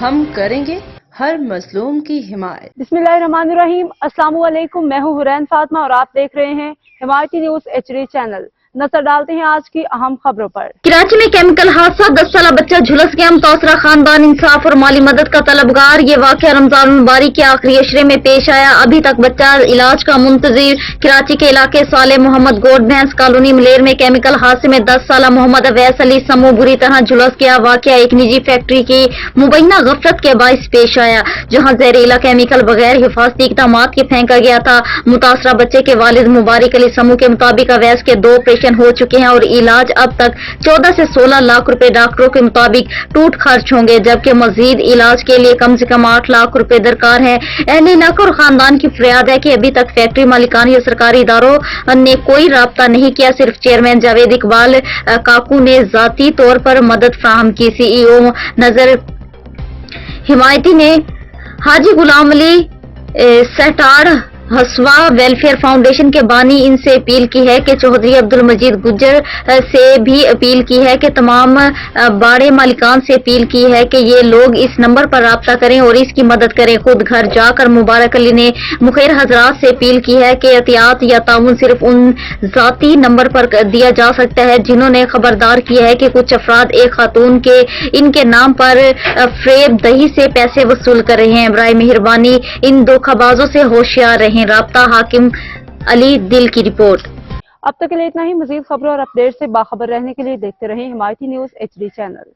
ہم کریں گے ہر مظلوم کی حمایت۔ بسم اللہ الرحمن الرحیم۔ السلام علیکم، میں ہوں حرین فاطمہ اور آپ دیکھ رہے ہیں حمایتی نیوز HD چینل۔ نظر ڈالتے ہیں آج کی اہم خبروں پر۔ کراچی میں کیمیکل حادثہ، 10 سالہ بچہ جھلس گیا، متاثرہ خاندان انصاف اور مالی مدد کا طلبگار۔ یہ واقعہ رمضان المبارک کے آخری عشرے میں پیش آیا، ابھی تک بچہ علاج کا منتظر۔ کراچی کے علاقے صالح محمد گوڈ بھینس کالونی ملیر میں کیمیکل حادثے میں 10 سالہ محمد اویس علی سمو بری طرح جھلس گیا۔ واقعہ ایک نجی فیکٹری کی مبینہ غفلت کے باعث پیش آیا، جہاں زہریلا کیمیکل بغیر حفاظتی اقدامات کے پھینکا گیا تھا۔ متاثرہ بچے کے والد مبارک علی سمو کے مطابق اویس کے 2 آپریشن ہو چکے ہیں اور علاج اب تک 14 سے 16 لاکھ روپے ڈاکٹروں کے مطابق ٹوٹ خرچ ہوں گے، جبکہ مزید علاج کے لیے کم سے کم 8 لاکھ روپے درکار ہیں۔ اہل علاقہ اور خاندان کی فریاد ہے کہ ابھی تک فیکٹری مالکان یا سرکاری اداروں نے کوئی رابطہ نہیں کیا، صرف چیئرمین جاوید اقبال کاکو نے ذاتی طور پر مدد فراہم کی۔ CEO نظر حمایتی نے حاجی غلام علی سہٹاڑ ہسوا ویلفیئر فاؤنڈیشن کے بانی ان سے اپیل کی ہے کہ چودھری عبدالمجید گجر سے بھی اپیل کی ہے کہ تمام باڑے مالکان سے اپیل کی ہے کہ یہ لوگ اس نمبر پر رابطہ کریں اور اس کی مدد کریں۔ خود گھر جا کر مبارک علی نے مخیر حضرات سے اپیل کی ہے کہ احتیاط یا تعاون صرف ان ذاتی نمبر پر دیا جا سکتا ہے جنہوں نے خبردار کیا ہے کہ کچھ افراد ایک خاتون کے ان کے نام پر فریب دہی سے پیسے وصول کر رہے ہیں۔ برائے مہربانی ان دھوکہ بازوں سے ہوشیار رہیں۔ رابطہ حاکم علی دل کی رپورٹ۔ اب تک کے لیے اتنا ہی۔ مزید خبروں اور اپڈیٹ سے باخبر رہنے کے لیے دیکھتے رہیں حمایتی نیوز HD چینل۔